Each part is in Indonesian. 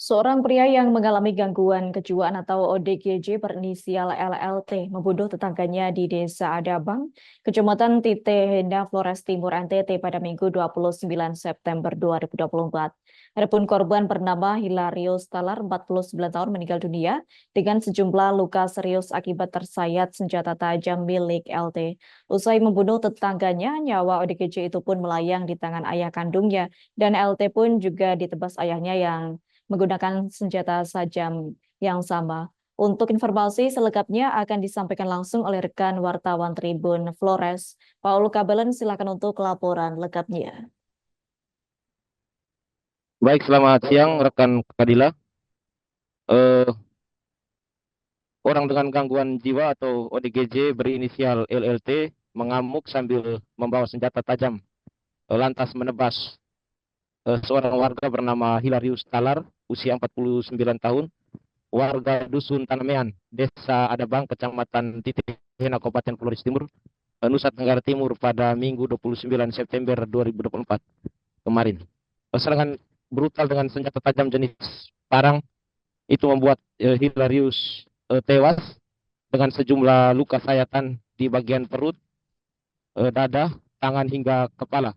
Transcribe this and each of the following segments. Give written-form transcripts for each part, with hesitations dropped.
Seorang pria yang mengalami gangguan kejiwaan atau ODGJ berinisial LLT membunuh tetangganya di Desa Adabang, Kecamatan Tite Henda, Flores Timur, NTT pada Minggu 29 September 2024. Adapun korban bernama Hilarius Talar, 49 tahun, meninggal dunia dengan sejumlah luka serius akibat tersayat senjata tajam milik LT. Usai membunuh tetangganya, nyawa ODGJ itu pun melayang di tangan ayah kandungnya dan LT pun juga ditebas ayahnya yang menggunakan senjata tajam yang sama. Untuk informasi selengkapnya akan disampaikan langsung oleh rekan wartawan Tribun Flores, Paul Kabelen. Silakan untuk laporan lengkapnya. Baik, selamat siang rekan Kadila. Eh, Orang dengan gangguan jiwa atau ODGJ berinisial LLT mengamuk sambil membawa senjata tajam, lantas menebas seorang warga bernama Hilarius Talar, usia 49 tahun, warga Dusun Tanamean, Desa Adabang, Kecamatan Titihena, Kabupaten Flores Timur, Nusa Tenggara Timur pada Minggu 29 September 2024 kemarin. Serangan brutal dengan senjata tajam jenis parang itu membuat Hilarius tewas dengan sejumlah luka sayatan di bagian perut, dada, tangan hingga kepala.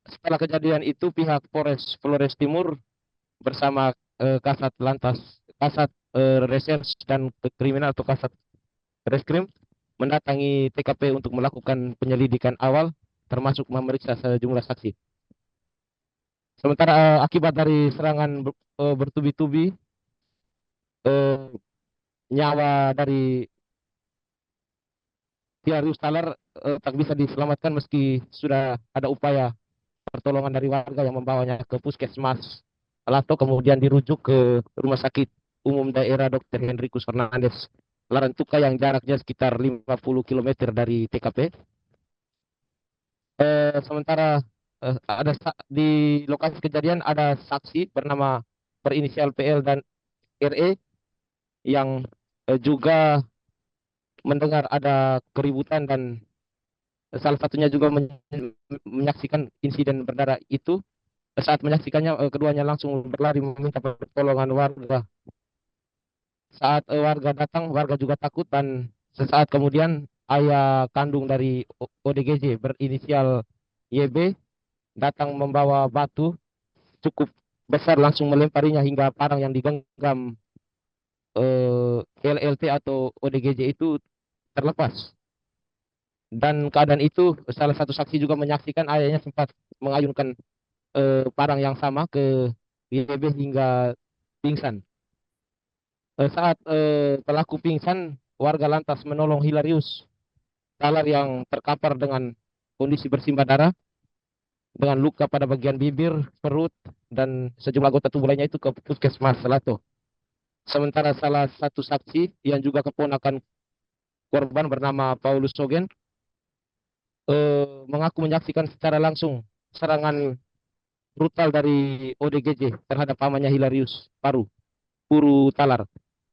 Setelah kejadian itu, pihak Polres Flores Timur bersama Kasat Lantas, Kasat Reserse dan Kriminal atau Kasat Reskrim mendatangi TKP untuk melakukan penyelidikan awal, termasuk memeriksa sejumlah saksi. Sementara akibat dari serangan bertubi-tubi, eh, nyawa dari Hilarius Talar tak bisa diselamatkan meski sudah ada upaya pertolongan dari warga yang membawanya ke puskesmas Lato, kemudian dirujuk ke Rumah Sakit Umum Daerah Dr. Henrikus Fernandes Larantuka yang jaraknya sekitar 50 kilometer dari TKP. Sementara di lokasi kejadian ada saksi bernama berinisial PL dan RE yang juga mendengar ada keributan dan salah satunya juga menyaksikan insiden berdarah itu. Saat menyaksikannya, keduanya langsung berlari meminta pertolongan warga. Saat warga datang, warga juga takut dan sesaat kemudian ayah kandung dari ODGJ berinisial YB datang membawa batu cukup besar langsung melemparinya hingga parang yang digenggam LLT atau ODGJ itu terlepas. Dan keadaan itu salah satu saksi juga menyaksikan ayahnya sempat mengayunkan parang yang sama ke YB hingga pingsan. Saat pelaku pingsan, warga lantas menolong Hilarius Talar yang terkapar dengan kondisi bersimbah darah, dengan luka pada bagian bibir, perut, dan sejumlah anggota tubuh lainnya itu ke puskesmas Selato. Sementara salah satu saksi yang juga keponakan korban bernama Paulus Sogen mengaku menyaksikan secara langsung serangan brutal dari ODGJ terhadap pamannya Hilarius Puru Talar.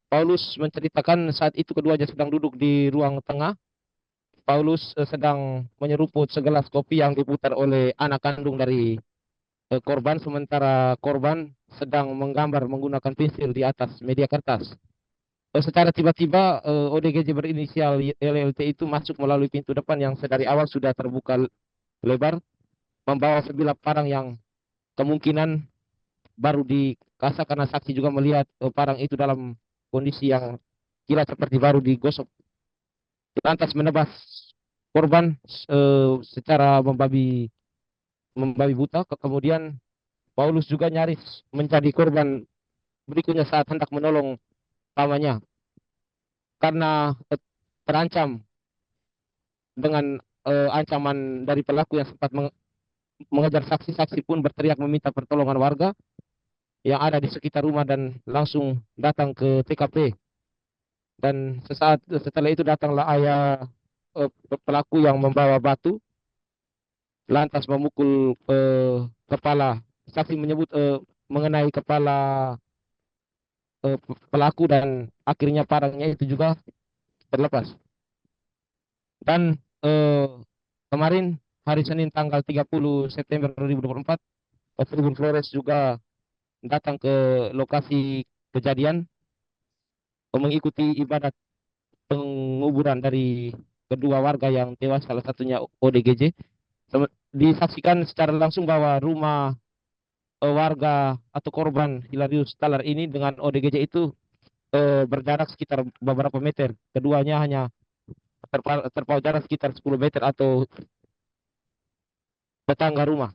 Paulus menceritakan saat itu keduanya sedang duduk di ruang tengah. Paulus sedang menyeruput segelas kopi yang diputar oleh anak kandung dari korban, sementara korban sedang menggambar menggunakan pensil di atas media kertas. Secara tiba-tiba ODGJ berinisial LLT itu masuk melalui pintu depan yang sedari awal sudah terbuka lebar, membawa sebilah parang yang kemungkinan baru dikasah karena saksi juga melihat parang itu dalam kondisi yang kira seperti baru digosok. Lantas menebas korban secara membabi buta. Kemudian Paulus juga nyaris menjadi korban berikutnya saat hendak menolong pamannya karena terancam dengan ancaman dari pelaku yang sempat mengejar saksi-saksi pun berteriak meminta pertolongan warga yang ada di sekitar rumah dan langsung datang ke TKP. Dan sesaat setelah itu datanglah ayah pelaku yang membawa batu lantas memukul kepala. Saksi menyebut mengenai kepala pelaku dan akhirnya parangnya itu juga terlepas. Dan kemarin hari Senin tanggal 30 September 2024, Tribun Flores juga datang ke lokasi kejadian mengikuti ibadat penguburan dari kedua warga yang tewas, salah satunya ODGJ. Disaksikan secara langsung bahwa rumah warga atau korban Hilarius Talar ini dengan ODGJ itu berjarak sekitar beberapa meter. Keduanya hanya terpaut jarak sekitar 10 meter atau tetangga rumah.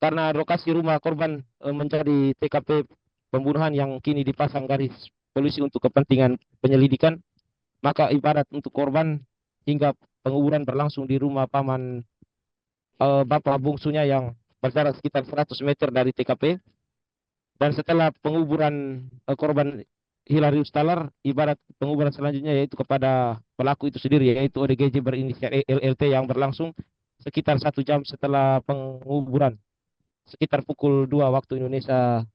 Karena lokasi rumah korban menjadi TKP pembunuhan yang kini dipasang garis polisi untuk kepentingan penyelidikan, maka ibarat untuk korban hingga penguburan berlangsung di rumah paman bapak bungsunya yang berjarak sekitar 100 meter dari TKP. Dan setelah penguburan korban Hilarius Talar, ibarat penguburan selanjutnya yaitu kepada pelaku itu sendiri, yaitu ODGJ berinisial LLT, yang berlangsung sekitar 1 jam setelah penguburan, sekitar pukul 2 waktu Indonesia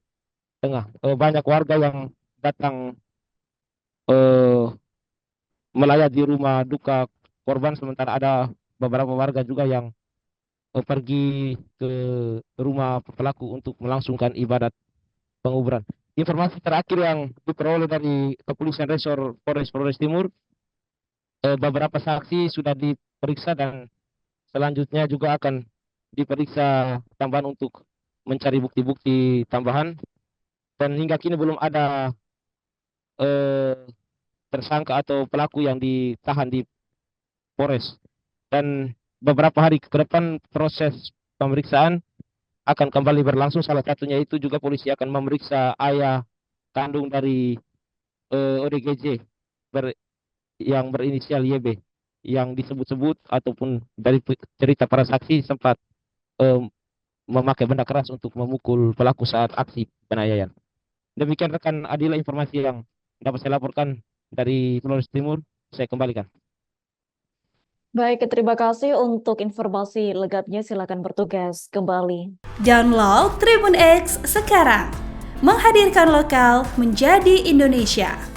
Tengah. Banyak warga yang datang eh, melayat di rumah duka korban, sementara ada beberapa warga juga yang pergi ke rumah pelaku untuk melangsungkan ibadat penguburan. Informasi terakhir yang diperoleh dari Kepolisian Resor Polres Timur, beberapa saksi sudah diperiksa dan selanjutnya juga akan diperiksa tambahan untuk mencari bukti-bukti tambahan. Dan hingga kini belum ada eh, tersangka atau pelaku yang ditahan di Polres. Dan beberapa hari ke depan proses pemeriksaan akan kembali berlangsung. Salah satunya itu juga polisi akan memeriksa ayah kandung dari ODGJ yang berinisial YB, yang disebut-sebut ataupun dari cerita para saksi sempat eh, memakai benda keras untuk memukul pelaku saat aksi penganiayaan. Demikian rekan Adila informasi yang dapat saya laporkan dari Flores Timur. Saya kembalikan. Baik, terima kasih untuk informasi lengkapnya. Silakan bertugas kembali. Download Tribun X sekarang, menghadirkan lokal menjadi Indonesia.